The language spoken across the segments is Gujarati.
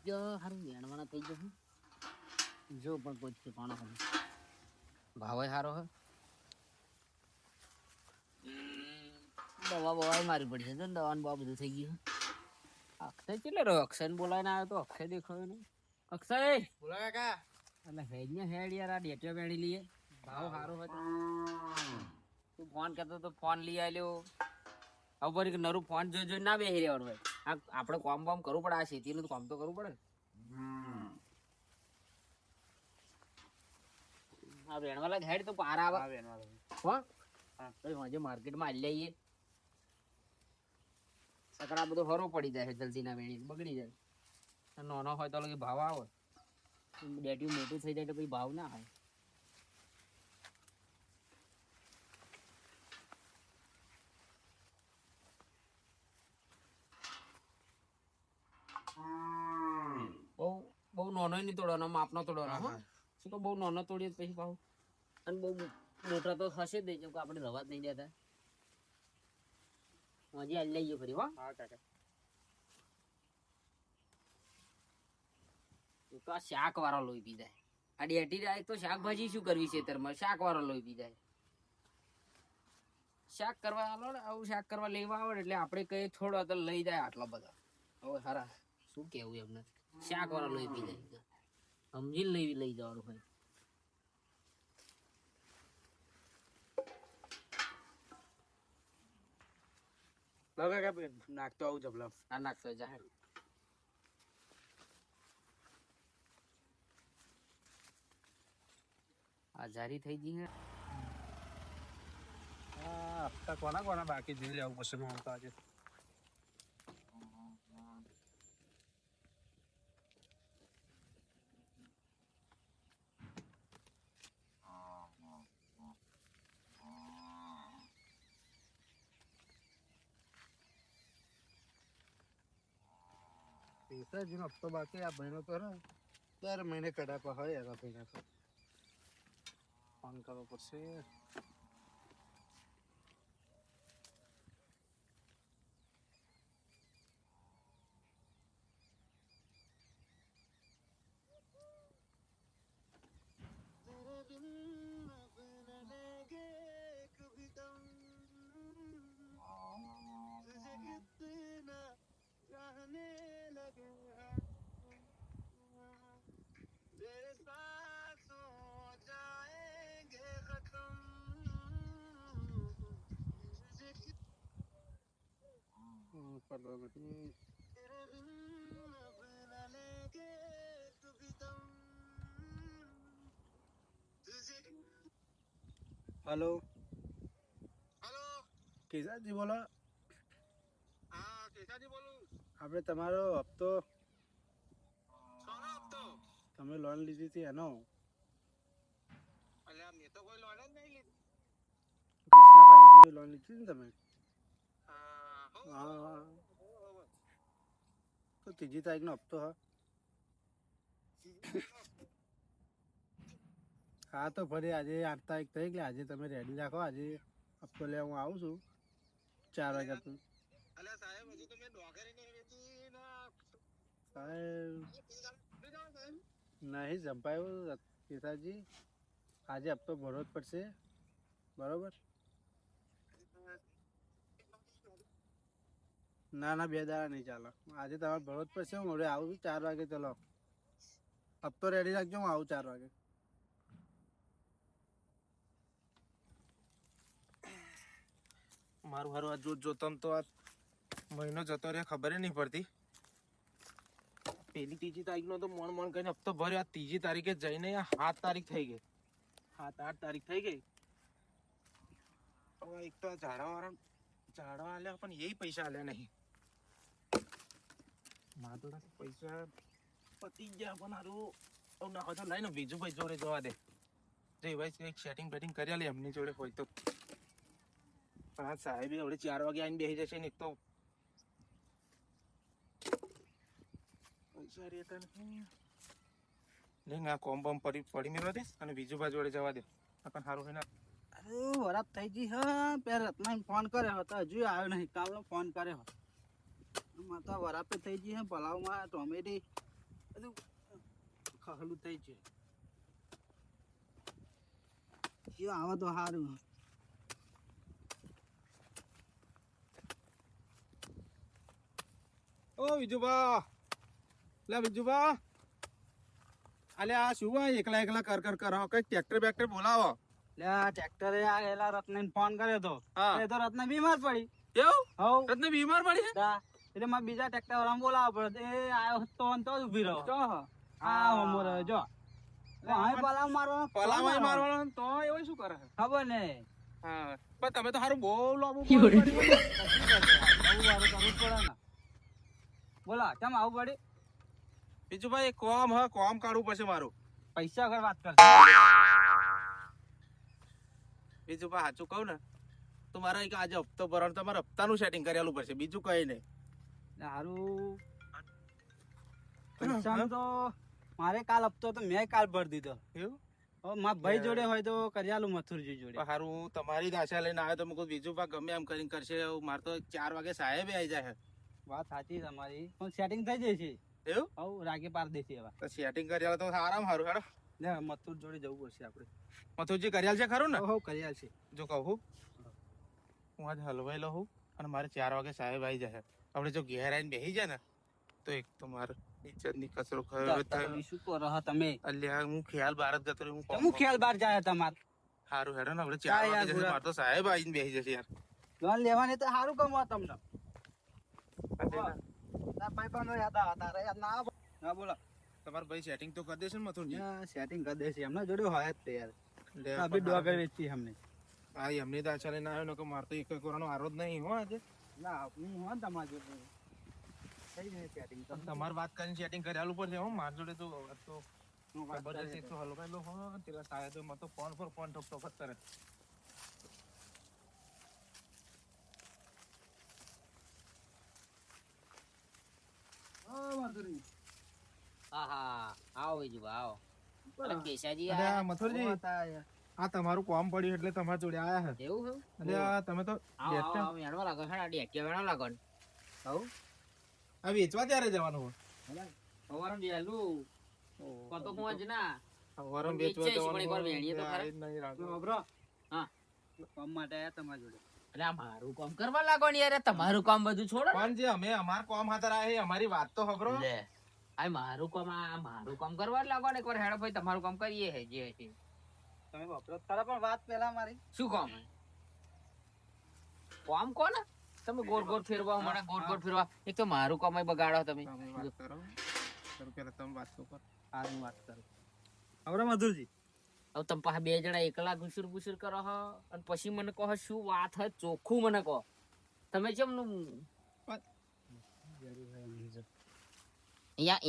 જો હારું વેણવાના થઈ જશે જો પણ કોઈ પાણો હોય ભાવ સારો હે દવા બવા મારી પડી છે દવા ને બવા બધું થઈ ગયું અક્ષય કેટલે રહ્યો અક્ષય ને બોલાવીને આવ્યો તો અક્ષય દેખાયો નહીં અક્ષય બોલા કાકા અને હેડ ને હેડ યાર આ ડેટિયો વેણી લઈએ ભાવ સારો હતો તું ફોન કરતો તો ફોન લઈ આવ્યો હવે ફરી નરું ફોન જોઈ જોઈ ના બેસી રહેવાનું ભાઈ આ આપણે કામ બામ કરવું પડે આ ખેતીનું કામ તો કરવું પડે ને આ વેણવાલા હેડ તો પાર આવે હો હા માર્કેટમાં હાલી આવીએ સકડા બધો હરો પડી જાય જલ્દી ના વેણી બગડી જાય નાનો હોય તો લગી ભાવ આવે ડેટ્યું મોટું થઈ જાય તો પછી ભાવ ના આવે બહુ નાનો નહીં તોડવાનો માપનો તોડવાનો હા શું તો બહુ નાનો તોડીએ પછી ભાવ અને બહુ મોટા તો થશે જ નહીં આપણે રવા જ નહીં દેતા હજી હાલ લઈએ ફરી હો હા કાકા તો આ શાક વાળા લોહી પી જાય આ ડેટી જાય તો શાકભાજી શું કરવી છે તરમાં શાક વાળા લોહી પી જાય શાક કરવા આલો ને આવું શાક કરવા લેવા આવે એટલે આપણે કઈ થોડો તો લઈ જાય આટલા બધા હવે સારા શું કેવું એમને શાક વાળા લોહી પી જાય સમજીને લઈ જવાનું ભાઈ નાખતો આવું જબલા આ નાખતો જાહેર આ જારી થઈ ગઈ હે હા હપ્તા કોના કોના બાકી જોઈ લેવું પછી હું આવતા આજે પૈસા હપ્તો બાકી આ મહિનો તો દર મહિને કઢાપા હોય એના ભાઈને તો ફોન કરવો પડશે हेलो हेलो કેસાજી બોલો हाँ केसाजी बोलूं આપણે તમારો હપ્તો सोना अब तो તમે લોન લીધી હતી એનો अरे मैं तो कोई लोन नहीं ली કૃષ્ણા ફાઇનાન્સમાં લોન લીધી ને તમે હા તો ત્રીજી તારીખનો હપ્તો હા તો ફરી આજે 8 તારીખ થઈ એટલે આજે તમે રેડી રાખો આજે હપ્તો લેવા હું આવું છું 4 વાગ્યા તો अरे साहब मुझे तो मैं नौकरी नहीं रहती ना સાહેબ નહીં જંપાયું કેસાજી આજે હપ્તો ભરવો જ પડશે બરોબર ના ના 2 દાડા નહીં ચાલે આજે તમારે ભરવો જ પડશે હું હવે આવું છું 4 વાગે ચલો હપ્તો રેડી રાખજો હું આવું 4 વાગે મારું હારું આ જોતમ તો આ મહિનો જતો રહે ખબર નહીં પડતી પહેલી ત્રીજી તારીખનો તો મણ કરીને હપ્તો ભર્યો આ ત્રીજી તારીખે જઈને 7 તારીખ થઈ ગઈ 7-8 તારીખ થઈ ગઈ હવે એક તો આ ઝાડવા આલ્યા પણ એ પૈસા આલ્યા નહીં મારા તો પૈસા પતી ગયા પણ હારું ના હોય તો લઈને બીજું ભાઈ જોડે જવા દે જે ભાઈ કંઈક સેટિંગ બેટિંગ કરી લે એમની જોડે હોય તો પણ આ સાહેબ હવે 4 વાગે આવીને બેસી જશે ને એક તો પૈસા રહેતા નથી લેંગ આ કોમ બમ પડી મેળવા દે અને બીજું ભાઈ જોડે જવા દે પણ સારું હોય ને અરે વરાપ થઈ ગઈ હા પેર રત્ના ફોન કર્યો હતો હજુ આવ્યો નહીં કાલનો ફોન કર્યો માતા વરાપે થઈ ગઈ હે પલાવમાં ટોમેટી બધું ખહલું થઈ છે. જો આવા તો સારું. ઓ વિજુભા, લે વિજુભા, અલે આ શું આ એકલા એકલા કર કર કરો? કઈ ટ્રેક્ટર બેક્ટર બોલાવો. લે આ ટ્રેક્ટરે આયેલા રત્નને ફોન કર્યો તો. હા. એ તો રત્ન બીમાર પડી. એવું? હવ. રત્ન બીમાર પડી છે? તા એટલે મારે બીજા ટ્રેક્ટર વાળાને બોલાવવા પડે. એ આયો તો ને તો જ ઊભી રહો. જો આ હમો રહ્યો જો. અહીં પલાવ મારવાનો. પલાવાય મારવાનો તો એવું શું કરે? ખબર ને. હા, પણ તમે તો સારું બહુ લાંબુ બહુ વારું કરવું જ પડે ને. બોલા કેમ આવું પડી? બીજું ભાઈ કોમ હ કોમ કાઢવું પડશે મારું. પૈસા વગર વાત કરશે. બીજું ભાઈ સાચું કહું ને તો મારે એક આજે હપ્તો ભરવાનો, તમારે હપ્તાનું સેટિંગ કરેલું પડશે, બીજું કઈ નહીં. સારું પૈસાનું તો મારે કાલ હપ્તો તો મેં કાલ ભરી દીધો. એવું? હવે મારા ભાઈ જોડે હોય તો કર્યાલું મથુરજી જોડે. સારું સારું, તમારી જ આશા લઈને આવ્યો તો મેં કહું બીજું ભાઈ ગમે એમ કરીને કરશે. મારે તો 4 વાગે સાહેબ આવી જાય. વાત સાચી તમારી પણ સેટિંગ થઈ જશે. એવું? હવ રાગે પાર દેશે હવે. તો સેટિંગ કર્યા તો સારામાં સારું. હેડો લે મથુર જોડે જવું પડશે આપણે. મથુરજી કર્યા છે ખરું ને? હવ કર્યા છે. જો કહું હું આજે હલવાઈ લઉં અને મારે 4 વાગે સાહેબ આવી જાય. આપણે જો ઘેર આવીને બેસી જાય ને તો એક તો મારે ઇજ્જતની કચરો તમે શું કરો હો તમે? અલ્યા હું ખ્યાલ ભારત જતો રહ્યો. હું ખ્યાલ બાર જાય તમાર સારું હેડો ને આપણે 4 યાર, વાગે જશે. ગુડા. મારે તો સાહેબ આવીને બેસી જશે યાર. લોન લેવાની તો સારું કમવા તમને. ના ભાઈ પણ યાદ હતા યાદ ના આવે. હા બોલો. તમારા ભાઈ સેટિંગ તો કરી દેશે ને મથુરજી? સેટિંગ કરી દેશે એમના જોડે હોય જ તે યાર. લે અભી ડોગર વેચી અમને. હા એમની તો આશા લઈને આવ્યો ને કે મારે તો એક કરવાનો આરો જ નહીં હો આજે. ના હું હોય ને તમારા જોડે થઈ જશે સેટિંગ. તમારે વાત કરીને સેટિંગ કરેલું પડશે હો. મારા જોડે તો જબરદસ્તી તો હલવાયેલો હો. પેલા સાહેબ મને તો ફોન પર ફોન ઠોક ઠોક જ કરે. હા હા આવો બીજું આવો. અરે કેશાજી અરે આ આયા? મથુરજી, આ તમારું કામ પડ્યું એટલે તમારા જોડે આયા છે. એવું છે? અરે આ તમે તો આવો આવો આવો વેણવા લાગો છે ને, આ ડેટિયા વેણવા લાગો ને. હઉ આ વેચવા ત્યારે જવાનું હોય? સવારે વહેલું કતો હું જ ના વરમ વેચે વેચવા છે, પણ એકવાર વેણીએ તો ખરા. આ જ નહીં રાખો. બ્રો હા કામ માટે આયા તમારા જોડે. એટલે આ મારું કામ કરવા લાગો ને યાર, તમારું કામ બધું છોડો ને. પણ જે અમે અમાર કામ હાથર આયા છે, અમારી વાત તો ખબરો. લે આ મારું કામ, આ મારું કામ કરવા જ લાગો ને. એકવાર હેડો ભાઈ તમારું કામ કરીએ છે જે છે. તમે વપરો ખરા પણ વાત પેલા મારી. શું કામ હે? કામ કોને તમે ગોળ ગોળ ફેરવા મને ગોળ ગોળ ફેરવા. એક તો મારું કામ બગાડો તમે. તમે વાત કરો. સર પેલા તમે વાત તો કરો. સારું વાત કરું. હવે મધુરજી હવે તમે પાછા 2 જણા એકલા ઘુસુર ઘુસુર કરો હો અને પછી મને કહો શું વાત હે, ચોખ્ખું મને કહો. તમે કેમ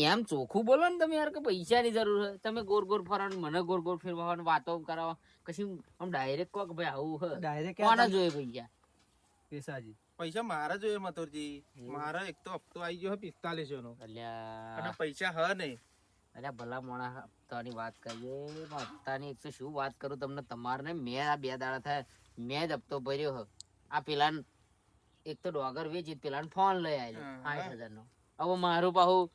એમ ચોખ્ખું બોલો ને તમે યાર, કે પૈસાની જરૂર છે. તમે ગોળ ગોળ ફરો ને મને ગોળ ગોળ ફેરવા ને વાતો કરાવો. કશી આમ ડાયરેક્ટ કહો કે ભાઈ આવું હે. ડાયરેક્ટ કોને જોઈએ પૈસા? પેશાજી પૈસા મારા જોઈએ મથુરજી. મારા એક તો હપ્તો આવી ગયો 4500 નો અને અલ્યા પૈસા હ નહીં. અલ્યા ભલા મોણા હપ્તાની વાત કરીએ. હપ્તાની એક તો શું વાત કરું તમને. તમારે ને મેં આ 2 દાડા થાય મેં જ હપ્તો ભર્યો હ. આ પેલા એક તો ડોગર વેચી પેલા ફોન લઈ આવ્યો હા. 60,000 નો. હવે મારું પાહું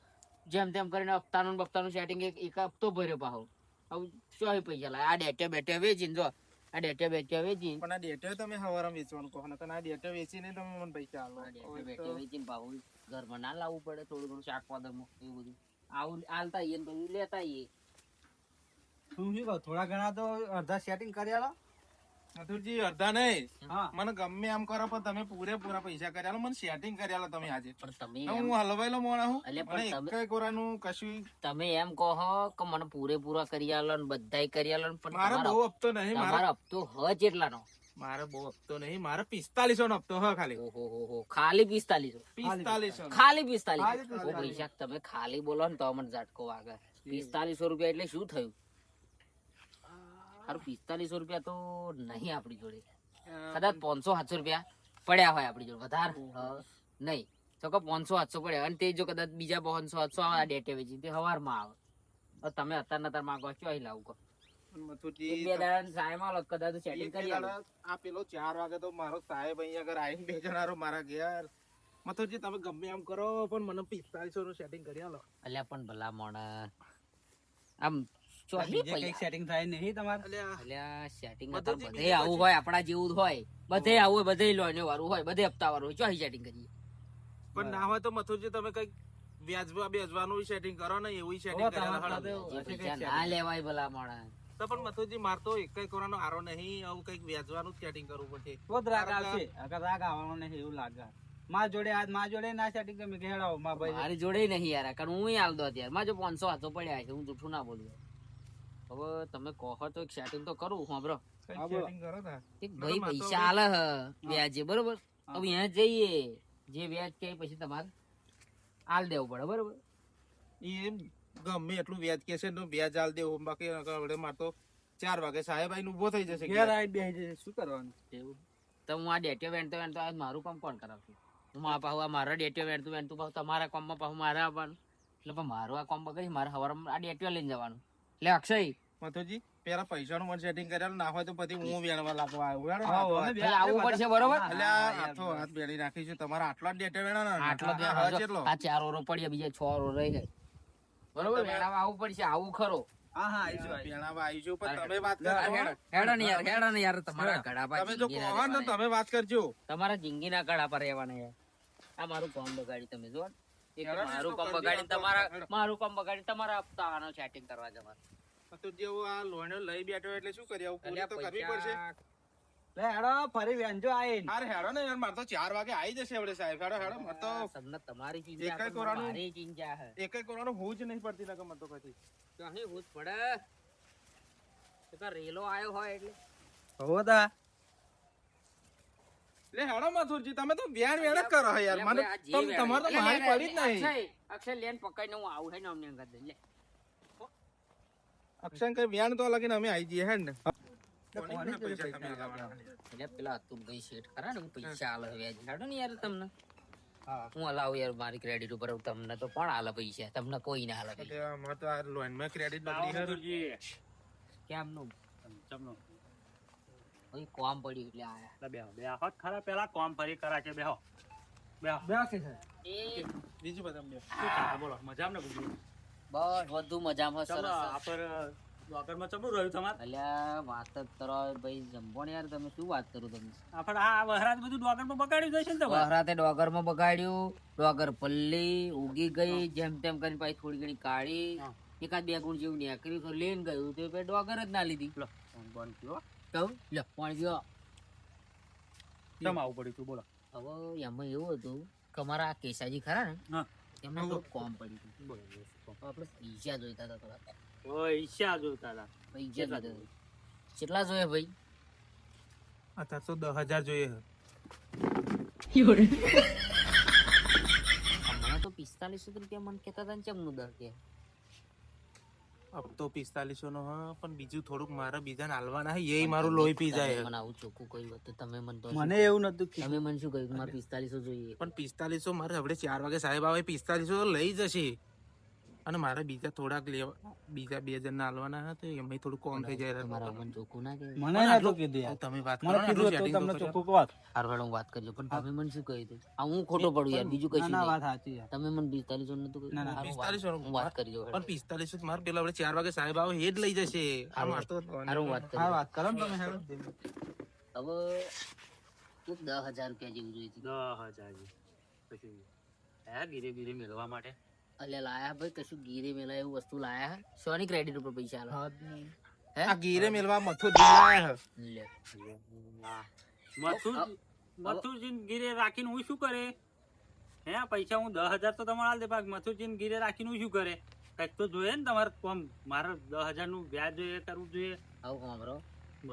જેમ તેમ કરીને હપ્તાનું સેટિંગ એક હપ્તો ભર્યો પાહું. હવે શું પૈસા લાય? આ ડેટા બેટા વેચીને જો આ ડેટા બેટા વેચીને પણ આ ડેટો તમે હવારમાં વેચવાનું કહો ને, તો આ ડેટો વેચીને તમે મને પૈસા આલો. આ ડેટા બેટા વેચીને પાહું ઘરમાં ના લાવવું પડે. થોડું ઘણું શાક પાદરમાં એવું બધું આવું આલતા આવીએ ને બધું લેતા આવીએ. શું શું કહું થોડા ઘણા તો અડધા સેટિંગ કરી આલો. મથુરજી અડધા નહીં, હા મને ગમે એમ કરો પણ તમે પૂરેપૂરા પૈસા કર્યા લો. મને સેટિંગ કર્યા તમે આજે. પણ તમે હું હલવાયેલો મોણા હું. અલ્યા મને પણ તમે એકેય કોરાનું કશું તમે એમ કહો કે મને પૂરેપૂરા કરી આલો ને બધાય કરી આલો ને, પણ મારે તમારો બહુ હપ્તો નહીં. તમારો હપ્તો હ જેટલાનો? મારે બહુ હપ્તો નહીં. મારે 4500 નો હપ્તો હ ખાલી. ઓહો ખાલી 4500? 4500 ખાલી 4500? ઓ પૈસા તમે ખાલી બોલો ને તો મને ઝટકો વાગે. 4500 રૂપિયા એટલે શું થયું? હારું 4500 રૂપિયા તો નહીં આપણી જોડે. કદાચ 500-700 રૂપિયા પડ્યા હોય આપણી જોડે, વધારે નહીં. તો કે 500-700 પડ્યા અને તે જો કદાચ બીજા 500-700 આવે આ ડેટે વેચી તે હવારમાં આવે. હવે તમે અત્યારે માંગો છો અહીં લાવું કહો. મથુરજી, 2 દાડા સાયમાં લો કદાચ સેટિંગ કરી આલો. આ પેલો 4 વાગે તો મારો સાહેબ અહીંયા આગળ આવીને 2 જણારો મારા ઘેર મથુરજી તમે ગમે એમ કરો પણ મને 4500 નું સેટિંગ કરી આલો. અલ્યા પણ ભલા મોણા આમ ચોથી બીજે કઈક પૈસા. સેટિંગ થાય નહીં તમારે? અલ્યા setting બધું અત્યારે જ બધે બીજું આવું પછી. હોય આપણા જેવું જ હોય બધે આવું હોય બધે લોન વાળું હોય બધે હપ્તા વાળું હોય ચોથી સેટિંગ કરીએ પણ ના હોય તો મથુરજી તમે કઈક વ્યાજવા બેસવાનું સેટિંગ કરો ને એવું સેટિંગ ઓ, કરી આલો તમારે હેડો. જે પૈસા ના લેવાય ભલા મોણા તો પણ મથુરજી માર તો એક કરવાનો આરો નહીં, આવું કઈક વ્યાજવાનું સેટિંગ કરવું પડશે. તો જ રાગ આવશે. અગર રાગ આવવાનો નહીં એવું લાગે. માર જોડે ના સેટિંગ તમે ઘેડાવો માર ભાઈ. મારી જોડે નહીં યાર કારણ હું આવતો અત્યારે મારે જો 500 હાથો પડ્યા છે હું જૂઠું ના બોલું હવે તમે કહો તો એક સેટિંગ તો કરું સાંભળો કઈક હા, બોલો. setting કરો તા. એક ભાઈ મારે તો પૈસા આલે હ વ્યાજે બરોબર હા. હવે અહીંયા જઈએ જે વ્યાજ કે પછી તમારે આલ દેવું પડે બરોબર ઈ ગમે એટલું વ્યાજ કે છે ને વ્યાજ આલ દેવું, બાકી હવે માર તો 4 વાગે સાહેબ આઈને ઊભો થઈ જશે. ઘેર આઈ બેસી જશે. શું કરવાનું? એવું તો હું આ ડેટીઓ વેણતો આ મારું કામ કોણ કરાવશે હું આ પાછું આ મારા ડેટીઓ વેણતું પાછું તમારા કામમાં પાછું મારે આવવાનું એટલે પણ મારું આ કામ બગડી મારે સવારમાં આ ડેટીઓ લઈને જવાનું એટલે અક્ષય મથુરજી પેલા પૈસાનું મને સેટિંગ કરેલું ના હોય તો પછી હું વેણવા લાગવા આવ્યો. હેડો, હા, હાથો અમે હાથ. બે એટલે આવવું પડશે બરોબર એટલે આ હાથો હાથ બેડી નાખીશું. તમારા આટલા જ ડેટા વેણા ને આટલો જ હા, વેણો. કેટલો? આ 4 ઓરો પડ્યા બીજા 6 ઓરો રહી જાય બરોબર વેણાવા આવવું પડશે આવું ખરો હા હા આવીશું, આવીશું. વેણાવા આવીશું પણ તમે વાત હેડો કરો. હેડો ને યાર તમારા ઘડા પર તમે જો કહો ને તો તમે વાત કરજો. તમારા જિંદગીના ઘડા પર રહેવાના યાર આ મારું કામ બગાડી તમે જો એક હેડો ને, મારું શું કામ કરી બગાડી દીધું? તમારા હેડો. મારું કામ બગાડી તમારા હપ્તાનો સેટિંગ કરવા જવાનું મથુરજી એવું આ લોહીનો લઈ બેઠો એટલે શું કરીએ? આવું પૂરી અલ્યા તો કરવી પડશે. પૈસા લે હેડો ફરી વેંજો આઈને. હારે હેડો ને યાર, મારે તો 4 વાગે આવી જશે હવે સાહેબ. હેડો હેડો, મારે તો તમને તમારી ચિંતા એકેય પણ કોરાનું- મારી ચિંતા હે એકેય કરવાનું હું જ નહીં પડતી નકર મને તો પછી. તો અહીં હોશ પડે તો કાં રેલો આયો હોય એટલે હો તા. લે હેડો મથુરજી, તમે તો વ્યાણ વેણ જ કરો હે યાર. મને તમારે તો મારી પડી જ નહીં. અક્ષય લેન પકડીને હું આવું હે ને અમને અંગત લે અક્ષય કઈ વ્યાણ તો લગીને અમે આવી જઈએ હેડ ને. કોની જોડે પૈસા પૈસા તમે લાવવાના? એટલે પેલા તું ભાઈ સેટ ખરા ને હું પૈસા આલે વ્યાજ હાડો ને યાર તમને હા. હું હલાવું યાર મારી ક્રેડિટ ઉપર તમને તો પણ આલે પૈસા તમને કોઈ ના આલે પૈસા એટલે અમારે તો આ લોનમાં ક્રેડિટ બગડી હે. કેમનું ચમનો કોઈ કોમ પડ્યું એટલે આયા બેહો બેહો ખરા પેલા કોમ ફરી કરા છે બેહો બેહો બેસી છે. એ બીજું બધા બે. શું ચાલે બોલો મજામાં ને બધું બસ વધુ મજામાં ચમનો સરસ આપર લોકરમાં ચમનું રહ્યું તમારે અલ્યા વાત જ કરો ભાઈ જંભો ને યાર તમે શું વાત કરો તમે આપણે આ વહરાજ બધું ડોગરમાં બગાડ્યું જશે ને તમારે વહરાતે ડોગરમાં બગાડ્યું ડોગર પલ્લી ઉગી ગઈ જેમ તેમ કરીને પાછી થોડી ઘણી કાઢી હા. એકાદ 2 ગુણ જેવું નીકળ્યું તો લઈને ગયું તો પછી ડોગર જ ના લીધી લો ફોન બંધ થયો કહું લે પાણી ગયો ચમ આવું પડ્યું તું બોલો હવે એમાં એવું હતું કે અમારા આ કેસાજી ખરા ને હા. એમને થોડું કોમ પડ્યું હતું બોલો આપણે પૈસા જોઈતા હતા થોડા ઓય ઈચ્છા જોતા હતા પૈસા કેટલા જોઈતા હતા. કેટલા જોઈએ ભાઈ અત્યારે તો 10,000 જોઈએ છે. હમણાં તો 4500 રૂપિયા મને કહેતા હતા ને ચમનું દર કે હપ્તો 4500 નો હા, પણ બીજું થોડુંક મારે બીજાને હાલવાના હે, એ મારું લોહી પી જાય. મને આવું ચોખ્ખું કહ્યું હતું તમે મને તો મને એવું નતું કીધું. તમે મને શું કહ્યું કે મારે 4500 જોઈએ પણ 4500 મારે હવે 4 વાગે સાહેબ આવે 4500 તો લઈ જશે. અને મારે બીજા થોડાક લેવા, બીજા 2 જણને હાલવાના હતા, એમાં થોડું કોમ થઈ જાય. તમારા મને ચોખ્ખું ના કહે મને નતું કીધું યાર. તમે વાત મને કરો ને, કીધું આટલું હતું setting તમને તો ચોખ્ખું વાત. હારું હું વાત કરજો પણ તમે મને શું કહ્યું હતું આ હું ખોટો પડું યાર બીજું કશું ના, ના, નહીં વાત સાચી યાર. તમે મને 4500 નતું કહ્યું ના, ના, હારું 4500 હું વાત કરી પણ 4500 મારે પેલા આપણે 4 વાગે સાહેબ આવે એ જ લઈ જશે. આ મારે તો હારું વાત કરી હા, વાત કરો ને તમે હેડો. હવે તું 10,000 રૂપિયા જેવું જોઈએ છે 10,000 પછી હે ગીરે ગીરે મેળવા માટે અલ્યા લાયા ભાઈ કશું ગીરે મેલા એવું વસ્તુ લાયા હે? સોની ક્રેડિટ ઉપર પૈસા આલો હે આ ગીરે મેલવા મથુર જીલાયા હે. લે મથુરજી ગીરે રાખીને હું શું કરે હે પૈસા હું 10,000 તો તમારે આલ દે બાકી મથુરજી ગીરે રાખીને હું શું કરે કઈક તો જોઈએ ને તમારે કોમ મારે 10,000 નું વ્યાજ જોઈએ કરવું જોઈએ આવું સાંભળો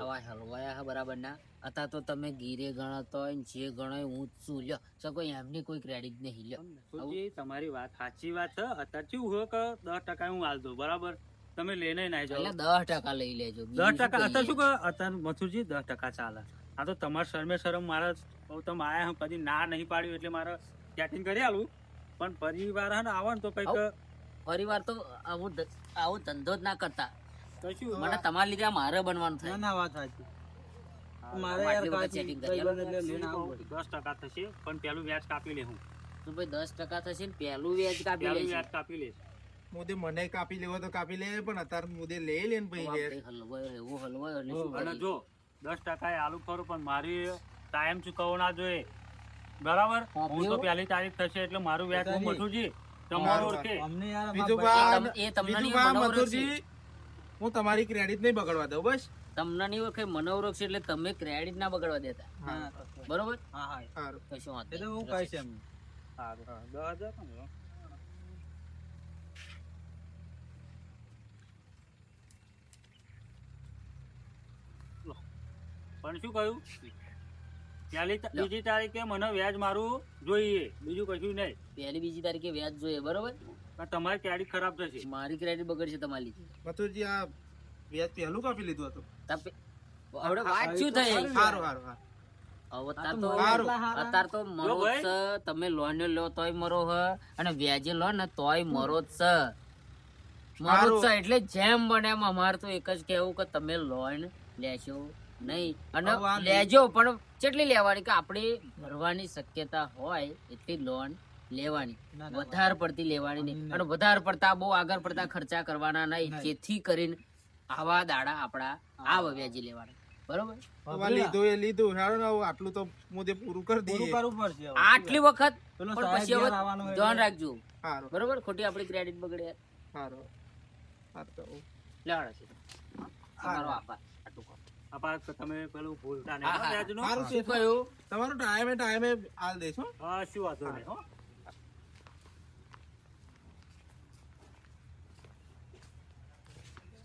આવા હલવાયા હે બરાબર ના અત્યારે તો તમે ગીરે ગણતો હોય ને જે ગણો હોય હું જ છું લ્યો સકો એમની કોઈ ક્રેડિટ નહીં લ્યો મથુરજી તમારી વાત સાચી વાત છે અત્યારે કેવું હોય કે 10% હું આલ દઉં બરાબર તમે લઈને ના જાઓ એટલે 10% લઈ લેજો 10% અત્યારે શું કહે અત્યારે મથુરજી 10% ચાલે આ તો તમારે શરમે શરમ મારા બહુ તમે આયા હું કદી ના નહીં પાડ્યું એટલે મારે સેટિંગ કરી આલું પણ પરિવાર હે ને આવે ને તો કઈક પરિવાર તો આવું ધંધો જ ના કરતા કશું મને તમારા લીધે આ મારે બનવાનું ના, થાય ના, વાત સાચી. મારે આટલી યાર વખત કાચી setting કરી ભાઈબંધ એટલે લઈને આવવું પડે. 10% થશે પણ પેલું વ્યાજ કાપી લે હું તો ભાઈ 10% થશે ને પહેલું વ્યાજ કાપી પેલું લેશે. વ્યાજ કાપી લે. મોદે મને કાપી લેવો તો કાપી લે, પણ અત્યારે મોદે લઈ લે ને પછી આપણે હલવાયો એવો હલવાયો એટલે શું અને કરીએ? જો 10% એ આલુ ખરું, પણ મારી ટાઈમ ચૂકવવો ના જોઈએ. બરાબર? હું તો પહેલી તારીખ થશે એટલે મારું વ્યાજ હું મથુરજી તમારું ઓળખે. અમને યાર બીજું એ તમને નહીં બીજું મનોવરો છે. મથુરજી, હું તમારી ક્રેડિટ નહીં બગડવા દઉં બસ. તમને નહીં ઓળખે, મનોવરો છે એટલે તમે ક્રેડિટ ના બગાડવા દેતા. હા બરોબર? હા સારું. કશું વાંધો એ તો નહીં. હું કહીશ એમ. સારું. 10,000 ને? પણ શું કહ્યું? બીજી તારીખે મને વ્યાજ મારું જોઈએ, બીજું કશું નહીં. પહેલી બીજી તારીખે વ્યાજ જોઈએ. બરોબર? પણ તમારી ક્રેડિટ ખરાબ થશે. મારી ક્રેડિટ બગડશે તમારી. મથુરજી આ વ્યાજ પહેલું કાપી લીધું હતું. હવે વાત શું થઈ? સારું સારું સારું. અત્યારે તો મરો જ છે. તમે લોન લો તોય મરો હ, અને વ્યાજે લો ને તોય મરો જ છે. મરો જ છે. એટલે જેમ બને એમ અમારે તો એક જ કેવું કે તમે લોન લેશો નહીં, અને લેજો પણ કેટલી લેવાની કે આપણે ભરવાની શક્યતા હોય એટલી લોન લેવાની, વધારે પડતી લેવાની નહીં, અને વધારે પડતા બહુ આગળ પડતા ખર્ચા કરવાના નહીં, જેથી કરીને આવા દાડા આપડા આ વ્યાજી લેવાના. બરોબર? હવે લીધું એ લીધું. હેડો ને હવે આટલું તો મોદે પૂરું કરી પૂરું દઈએ. કરવું પડશે હવે. આટલી વખત પેલો પણ સાહેબ પછી હવે ઘેર આવવાનો હોય ધ્યાન એટલે. રાખજો. સારું બરોબર? ખોટી આપણી ક્રેડિટ બગડે. સારું સારું. લેવાડો છે તમારો આભાર. આટલું કહો. તમે પેલું ભૂલતા હા, નહીં હા. વ્યાજનું. સારું શું છે. કહ્યું? તમારો ટાઈમે હાલ દેશો. હા, શું વાંધો નહીં હો.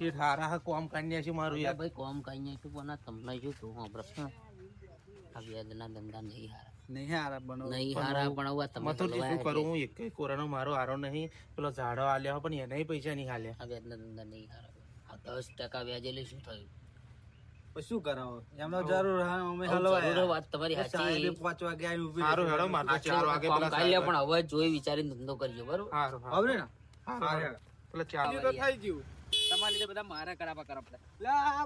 શેઠ હારા હા કોમ કાઢ્યા છે મારું યાર. ભાઈ કોમ કઈ નહીં તું પણ તમને શું કહું હા પ્રશ્ન આ વ્યાજના ધંધા નહીં હારા. નહીં હારા બનો. નહીં હારા પણ હવે તમે મથુરજી શું હલવાયા કરું હું? એક કોરાનો મારો હારો નહીં. પેલો ઝાડો આલ્યા હોય પણ એને પૈસા નહીં હાલ્યા. આ વ્યાજના ધંધા નહીં હારા. આ 10% વ્યાજ એટલે શું થયું? પછી શું કરાવો? એમનો જરૂર હા અમે જરૂર હલવાયા. વાત તમારી સાહેબે સાચી. 5 વાગે આવીને ઊભી સારું રહી. હેડો મારે તો 4 વાગે કોમ પેલા કાઢી લે, સાહેબ. પણ હવે જોઈ વિચારીને ધંધો કરજો. બરોબર? સારું હવે ને સારું હેડો. પેલા 4 તો થઈ ગયું. તમારા લીધે બધા મારા કરાપા કરાપડા. લે આ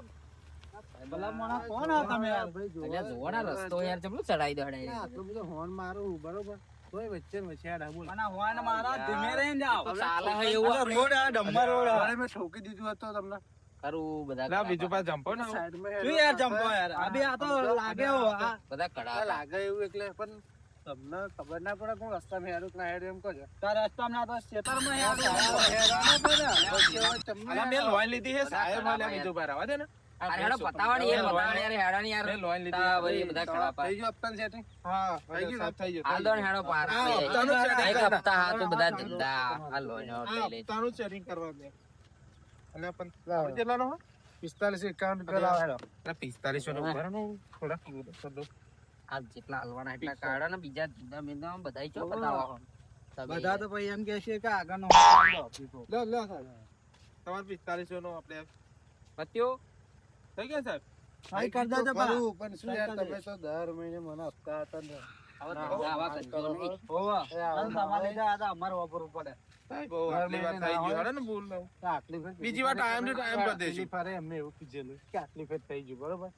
ભલા મોણા કોણ આ તમે યાર? એટલે જુઓ ને રસ્તો યાર ચમલો ચડાઈ દોડે. આટલું બધું હોર્ન મારું બરોબર તોય વચ્ચે વચ્ચે બોલ. અને હોર્ન મારા ધીમે રહીને જાઓ. ચાલે હે એવું આ આપણે. રોડ આ ડમ્મર રોડ આ. મેં ઠોકી દીધું હતો તમને. ખરું બધા ના કડાપા. બીજું પાસ જમ્પો ને. શું યાર જમ્પો યાર? આ બી આ તો લાગે હો આ. બધા કડાપા. લાગે એવું એટલે પણ તમને ખબર ના પડે કોણ રસ્તામાં હેડું કે ના હેડું એમ કહો છો. તાર રસ્તામાં ના તો ખેતરમાં હેડું. અલા મેં લોન લીધી છે સાહેબ. હાલ્યા બીજું પાર આવવા દે ને. અરે હેડો પતાવાની યાર, પતાવાની યાર, હેડોની યાર. મેં લોન લીધી. તા વળી બધા કડાપા. થઈ ગયું હપ્તાનું setting? હા થઈ ગયું સાહેબ, થઈ ગયું. હાલ દો ને હેડો પાર. હા, હપ્તાનું setting એક કરતા. હપ્તા હા તો બધા ધંધા આ લો ને હા, લઈ લે. હપ્તાનું setting કરવા દે. અલા પણ કેટલાનો હોય? 45 51 રૂપિયા લાવો હેડો. અલા 4500 નો ઉપર નો થોડા થોડો. આ જેટલા હલવાના એટલા કાઢો ને, બીજા જુદા મેદા બધાય ચો બતાવો. બધા તો પછી એમ કહે છે કે આગળનો લો લો સાહેબ. તમારે 4500 નો આપણે પત્યો થઈ ગયા સાહેબ. ભાઈ કરી દેજો પણ શું યાર તમે તો દર મહિને મને હપ્તા હતા ને. હવે ધંધા આવા કરજો નહીં. હોવા તમારે લીધા આ તો અમારે વાપરવું પડે. સાહેબ બહુ આટલી વાર થઈ ગયું. હાલો ને ભૂલ ન. આટલી ફેર બીજી વાર ટાઈમ ટુ ટાઈમ કરી દેજો. બીજી ફારે એમને એવું કીધેલું કે આટલી ફેર થઈ ગયું બરોબર.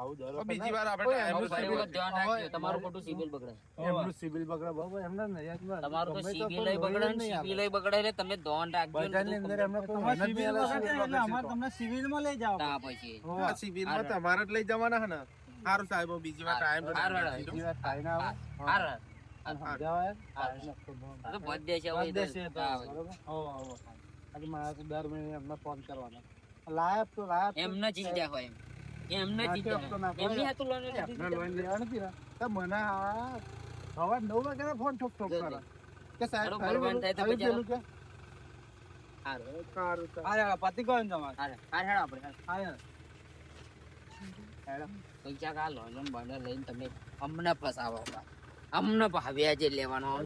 આવું દર હવે બીજી વાર આપણે ટાઈમ હવે ટુ ફરી ટાઈમ વખત ધ્યાન રાખજો, તમારું ખોટું સિબિલ બગડે. એમનું સિબિલ બગડે બરોબર એમને ને યાર તમારું તો સિબિલ બગડે ને સિબિલ બગડે એટલે તમે ધ્યાન રાખજો ને બજારની અંદર બધું. એમને કોઈ તમારે મહેનત સિવિલ નહીં વગર આલે, છે એટલે અમારે તમને સિવિલમાં લઈ જાઓ. તા પછી આ સિવિલમાં તમારે જ લઈ જવાના હે ને. સારું સાહેબ હવે બીજી વાર ટાઈમ ટુ હારું, ટાઈમ બીજી વાર થાય ના આવે હાર સમજાવાય તો બધ દેશે હવે બધ દેશે તો. હા, બરોબર હો હો આજે મારે તો દર મહિને એમને ફોન કરવાનો લાયક તો લાયક એમને ચિંતા હોય એમને ના, ચિંતા તો ના હોય. એમની હાથું લોન આપણે લોન લેવાની હતી ને તો મને આ સવાર 9 વાગ્યાના ફોન ઠોક ઠોક કરે કે સાહેબ તારું થયું ભરવાનું થાય તો થયું પછી પેલું કે હારું સારું તો આ પતિ કહો ને તમારે. હાર હાર હેડો આપણે હાર. હા પૈસા કા લોન બંડલ લઈને તમે અમને ફસાવો. અમને વ્યાજે લેવાનો